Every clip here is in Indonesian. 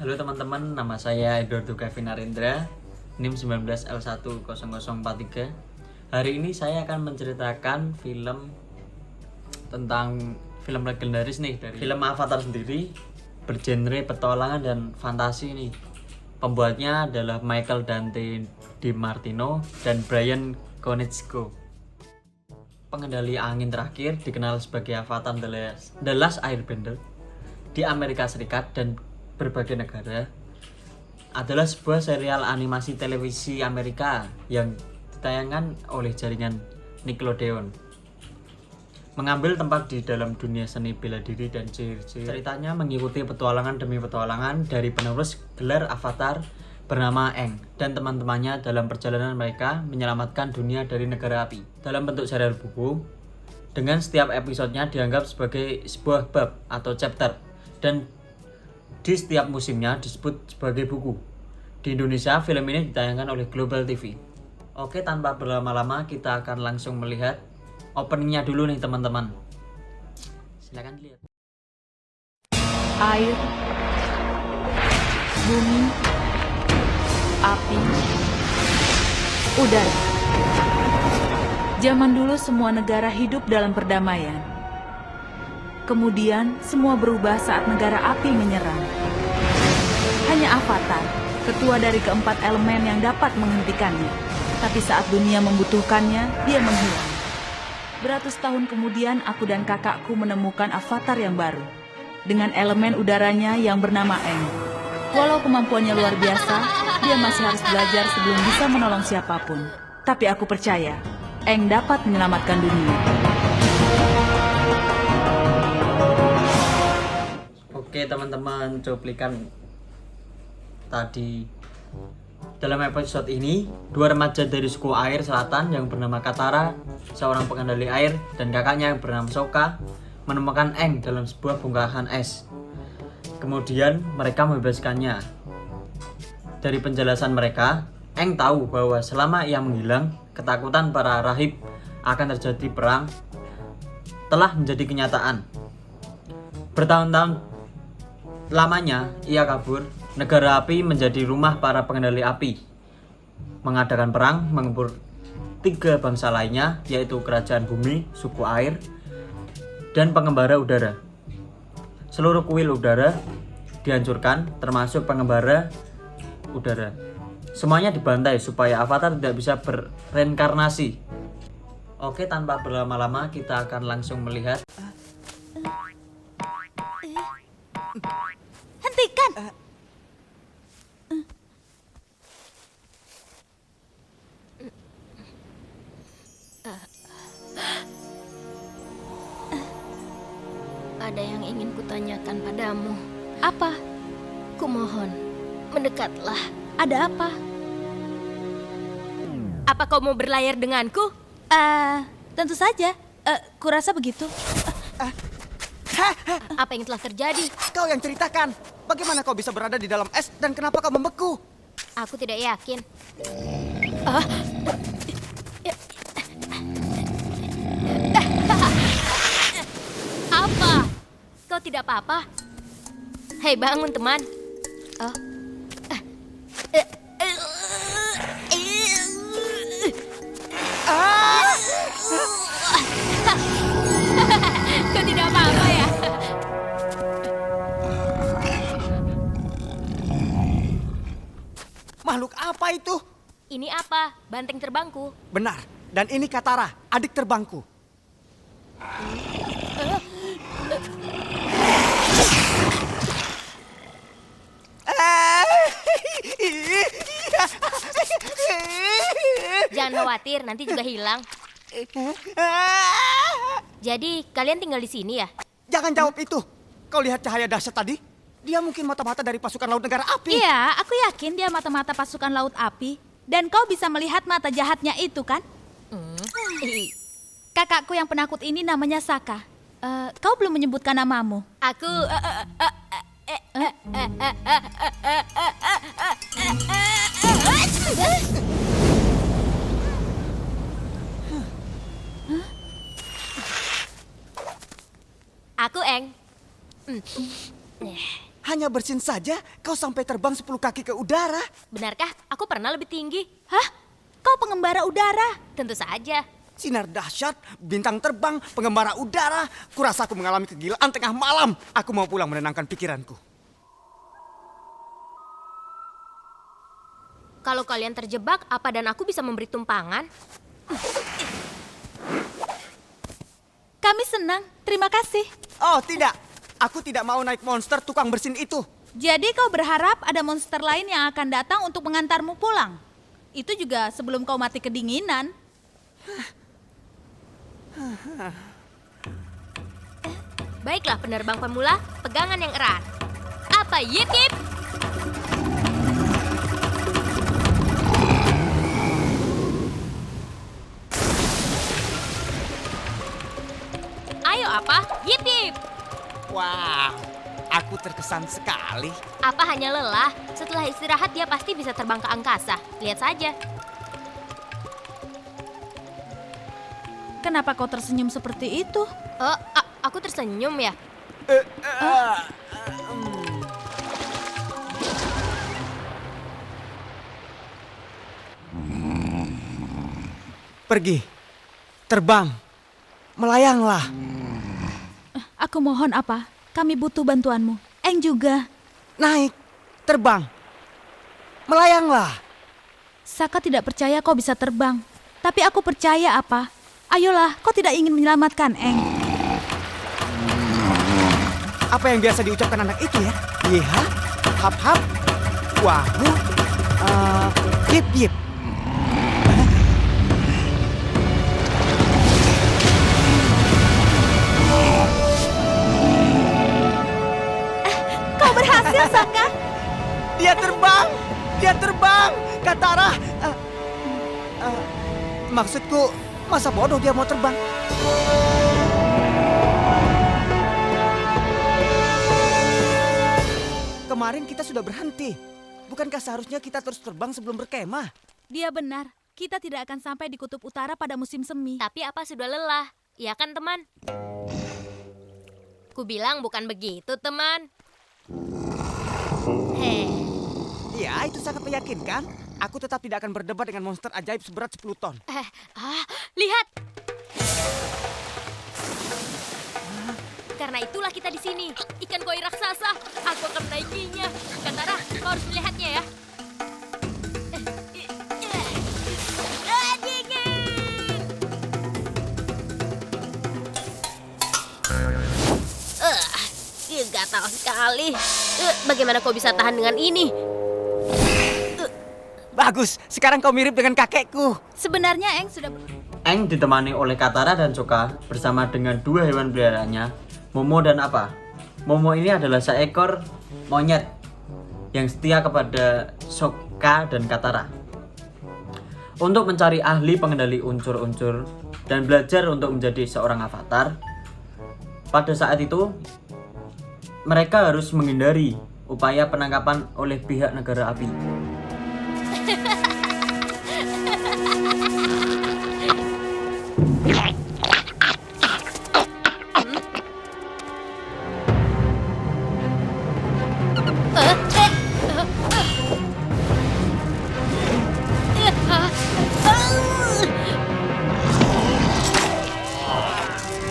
Halo teman-teman, nama saya Eduardo Kevin Arindra, NIM 19L10043. Hari ini saya akan menceritakan film tentang film legendaris nih dari film Avatar sendiri, bergenre petualangan dan fantasi nih. Pembuatnya adalah Michael Dante DiMartino dan Brian Konietzko. Pengendali angin terakhir dikenal sebagai Avatar The Last Airbender di Amerika Serikat dan berbagai negara adalah sebuah serial animasi televisi Amerika yang ditayangkan oleh jaringan Nickelodeon. Mengambil tempat di dalam dunia seni bela diri dan sihir. Ceritanya mengikuti petualangan demi petualangan dari penerus gelar Avatar bernama Aang dan teman-temannya dalam perjalanan mereka menyelamatkan dunia dari negara api dalam bentuk serial buku, dengan setiap episodenya dianggap sebagai sebuah bab atau chapter dan di setiap musimnya disebut sebagai buku. Di Indonesia, film ini ditayangkan oleh Global TV. Oke, tanpa berlama-lama kita akan langsung melihat openingnya dulu nih teman-teman. Silakan lihat. Air, bumi, api, udara. Zaman dulu semua negara hidup dalam perdamaian. Kemudian semua berubah saat negara api menyerang. Hanya Avatar, ketua dari keempat elemen yang dapat menghentikannya. Tapi saat dunia membutuhkannya, dia menghilang. Beratus tahun kemudian aku dan kakakku menemukan Avatar yang baru, dengan elemen udaranya yang bernama Aang. Walau kemampuannya luar biasa, dia masih harus belajar sebelum bisa menolong siapapun. Tapi aku percaya, Aang dapat menyelamatkan dunia. Oke teman-teman, cuplikan tadi. Dalam episode ini, dua remaja dari suku air selatan yang bernama Katara, seorang pengendali air, dan kakaknya yang bernama Sokka menemukan Aang dalam sebuah bongkahan es. Kemudian mereka membebaskannya. Dari penjelasan mereka, Aang tahu bahwa selama ia menghilang, ketakutan para rahib akan terjadi perang telah menjadi kenyataan. Bertahun-tahun lamanya ia kabur. Negara api menjadi rumah para pengendali api, mengadakan perang, mengembur tiga bangsa lainnya, yaitu kerajaan bumi, suku air, dan pengembara udara. Seluruh kuil udara dihancurkan, termasuk pengembara udara. Semuanya dibantai supaya Avatar tidak bisa berreinkarnasi. Oke, tanpa berlama-lama kita akan langsung melihat. Hentikan! Ada yang ingin kutanyakan padamu. Apa? Kumohon, mendekatlah. Ada apa? Apa kau mau berlayar denganku? Tentu saja. Kurasa begitu. Apa yang telah terjadi? Kau yang ceritakan. Bagaimana kau bisa berada di dalam es dan kenapa kau membeku? Aku tidak yakin. Apa? Kau tidak apa-apa? Hei, bangun teman. Oh. Kau tidak apa-apa ya? Makhluk apa itu? Ini apa? Banteng terbangku. Benar. Dan ini Katara, adik terbangku. Jangan khawatir, nanti juga hilang. Jadi, kalian tinggal di sini ya? Jangan jawab itu. Kau lihat cahaya dahsyat tadi? Dia mungkin mata-mata dari pasukan laut negara api. Iya, aku yakin dia mata-mata pasukan laut api. Dan kau bisa melihat mata jahatnya itu, kan? Kakakku yang penakut ini namanya Saka. Kau belum menyebutkan namamu. Aku... Aku Aang. Hanya bersin saja kau sampai terbang 10 kaki ke udara. Benarkah aku pernah lebih tinggi? Hah? Kau pengembara udara? Tentu saja. Sinar dahsyat, bintang terbang, pengembara udara. Kurasa aku mengalami kegilaan tengah malam. Aku mau pulang menenangkan pikiranku. Kalau kalian terjebak, apa dan aku bisa memberi tumpangan? Kami senang, terima kasih. Oh tidak, aku tidak mau naik monster tukang bersin itu. Jadi kau berharap ada monster lain yang akan datang untuk mengantarmu pulang? Itu juga sebelum kau mati kedinginan. Baiklah penerbang pemula, pegangan yang erat. Apa yip yip? Ayo apa? Yip yip. Wow, aku terkesan sekali. Apa hanya lelah? Setelah istirahat dia pasti bisa terbang ke angkasa. Lihat saja. Kenapa kau tersenyum seperti itu? Oh, aku tersenyum ya? Pergi, terbang, melayanglah. Aku mohon apa? Kami butuh bantuanmu. Eng juga. Naik, terbang, melayanglah. Saka tidak percaya kau bisa terbang. Tapi aku percaya apa? Ayolah, kau tidak ingin menyelamatkan Eng. Apa yang biasa diucapkan anak itu ya? Yeha, hap hap, wahu, yip yip. Kau berhasil, Saka. Dia terbang, Katara. Maksudku, masa bodoh dia mau terbang? Kemarin kita sudah berhenti. Bukankah seharusnya kita terus terbang sebelum berkemah? Dia benar. Kita tidak akan sampai di kutub utara pada musim semi. Tapi apa sudah lelah? Ya kan teman? Ku bilang bukan begitu teman. Heh. Ya, itu sangat meyakinkan. Aku tetap tidak akan berdebat dengan monster ajaib seberat 10 ton. Lihat. Karena itulah kita di sini. Ikan koi raksasa. Aku akan menaikinya. Katara, kau harus melihatnya ya. Dingin. Gatal sekali. Bagaimana kau bisa tahan dengan ini? Bagus, sekarang kau mirip dengan kakekku. Sebenarnya Eng sudah... Eng ditemani oleh Katara dan Sokka bersama dengan dua hewan peliharaannya, Momo dan apa? Momo ini adalah seekor monyet yang setia kepada Sokka dan Katara. Untuk mencari ahli pengendali unsur-unsur dan belajar untuk menjadi seorang avatar, pada saat itu mereka harus menghindari upaya penangkapan oleh pihak negara api.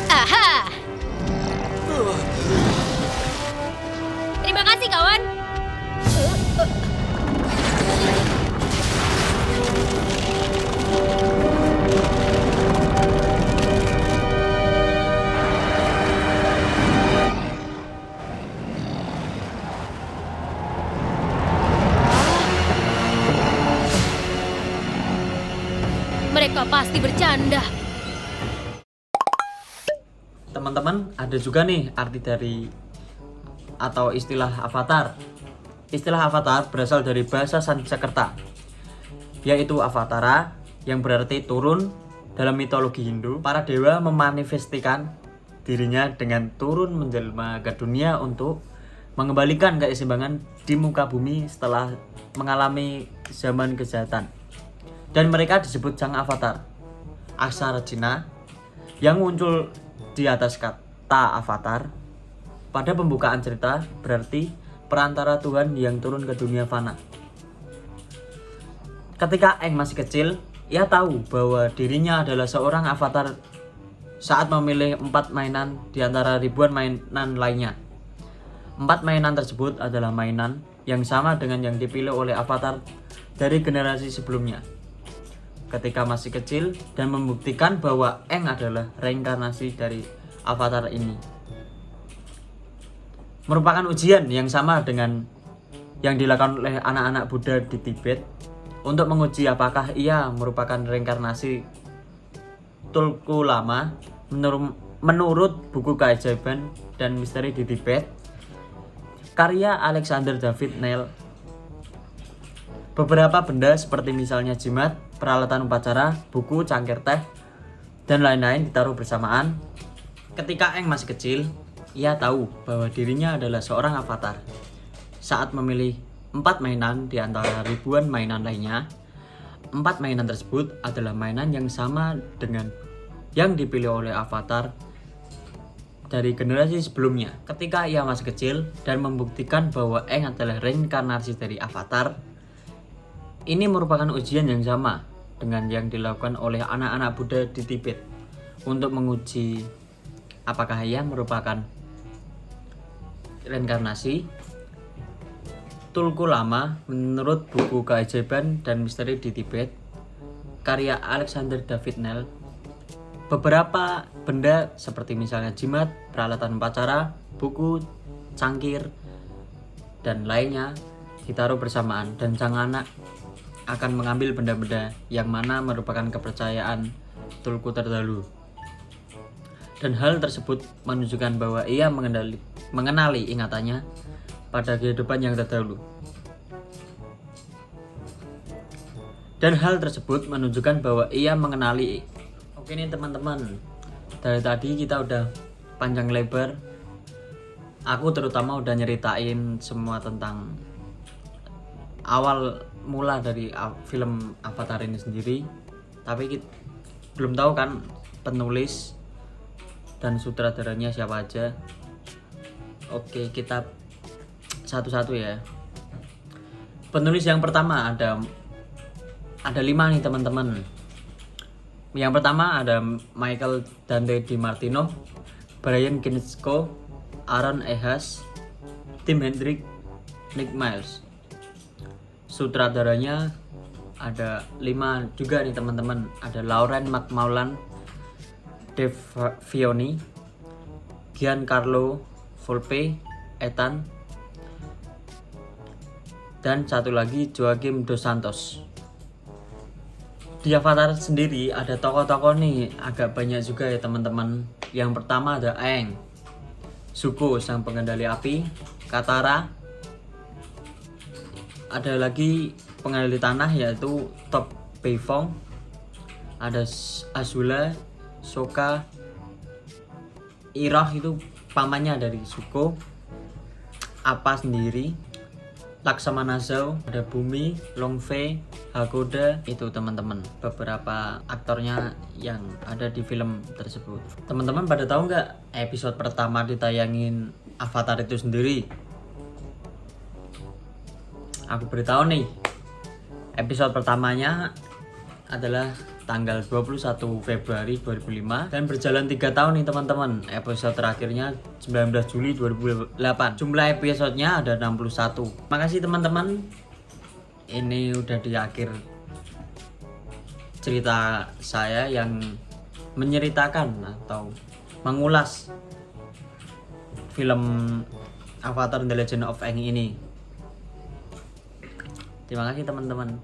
Aha. Terima kasih kawan. Mereka pasti bercanda. Teman-teman, ada juga nih arti dari atau istilah avatar. Istilah avatar berasal dari bahasa Sanskerta, yaitu avatara yang berarti turun. Dalam mitologi Hindu, para dewa memanifestikan dirinya dengan turun menjelma ke dunia untuk mengembalikan keseimbangan di muka bumi setelah mengalami zaman kejahatan. Dan mereka disebut sang avatar. Aksara Cina yang muncul di atas kata avatar pada pembukaan cerita berarti perantara Tuhan yang turun ke dunia fana. Ketika Aang masih kecil, ia tahu bahwa dirinya adalah seorang avatar saat memilih 4 mainan di antara ribuan mainan lainnya. 4 mainan tersebut adalah mainan yang sama dengan yang dipilih oleh avatar dari generasi sebelumnya. Ketika masih kecil dan membuktikan bahwa Aang adalah reinkarnasi dari avatar ini. Merupakan ujian yang sama dengan yang dilakukan oleh anak-anak Buddha di Tibet untuk menguji apakah ia merupakan reinkarnasi Tulku Lama menurut buku keajaiban dan misteri di Tibet karya Alexander David Neil. Beberapa benda seperti misalnya jimat, peralatan upacara, buku, cangkir teh, dan lain-lain ditaruh bersamaan. Ketika Aang masih kecil, ia tahu bahwa dirinya adalah seorang avatar. Saat memilih 4 mainan di antara ribuan mainan lainnya, 4 mainan tersebut adalah mainan yang sama dengan yang dipilih oleh avatar dari generasi sebelumnya. Ketika ia masih kecil dan membuktikan bahwa Aang adalah reinkarnasi dari avatar, ini merupakan ujian yang sama dengan yang dilakukan oleh anak-anak Buddha di Tibet untuk menguji apakah ia merupakan reinkarnasi Tulku Lama menurut buku keajaiban dan misteri di Tibet karya Alexander David Neil. Beberapa benda seperti misalnya jimat, peralatan upacara, buku, cangkir, dan lainnya ditaruh bersamaan dan sang anak akan mengambil benda-benda yang mana merupakan kepercayaan Tulku terdahulu. Dan hal tersebut menunjukkan bahwa ia mengenali ingatannya pada kehidupan yang terdahulu. Dan hal tersebut menunjukkan bahwa ia mengenali. Oke nih teman-teman, dari tadi kita udah panjang lebar. Aku terutama udah nyeritain semua tentang awal mula dari film Avatar ini sendiri. Tapi kita belum tahu kan penulis dan sutradaranya siapa aja. Oke, kita satu-satu ya. Penulis yang pertama ada 5 nih teman-teman. Yang pertama ada Michael Dante DiMartino, Brian Kinsko, Aaron Ehas, Tim Hendrick, Nick Miles. Sutradaranya ada 5 juga nih teman-teman. Ada Lauren McMullan, Dave Filoni, Giancarlo Volpe, Ethan, dan satu lagi Joaquim Dos Santos. Di Avatar sendiri ada tokoh-tokoh nih agak banyak juga ya teman-teman. Yang pertama ada Aang, Zuko sang pengendali api, Katara, ada lagi pengendali tanah yaitu Top Beifong, ada Azula, Sokka, Iroh itu pamannya dari Zuko, Appa sendiri, Laksamana Zhao, ada Bumi, Longfei, Hakoda, itu teman-teman beberapa aktornya yang ada di film tersebut. Teman-teman pada tahu nggak episode pertama ditayangin Avatar itu sendiri? Aku beritahu nih, episode pertamanya adalah tanggal 21 Februari 2005 dan berjalan 3 tahun nih teman-teman. Episode terakhirnya 19 Juli 2008. Jumlah episodenya ada 61. Makasih teman-teman. Ini udah di akhir cerita saya yang menceritakan atau mengulas film Avatar The Legend of Aang ini. Terima kasih teman-teman.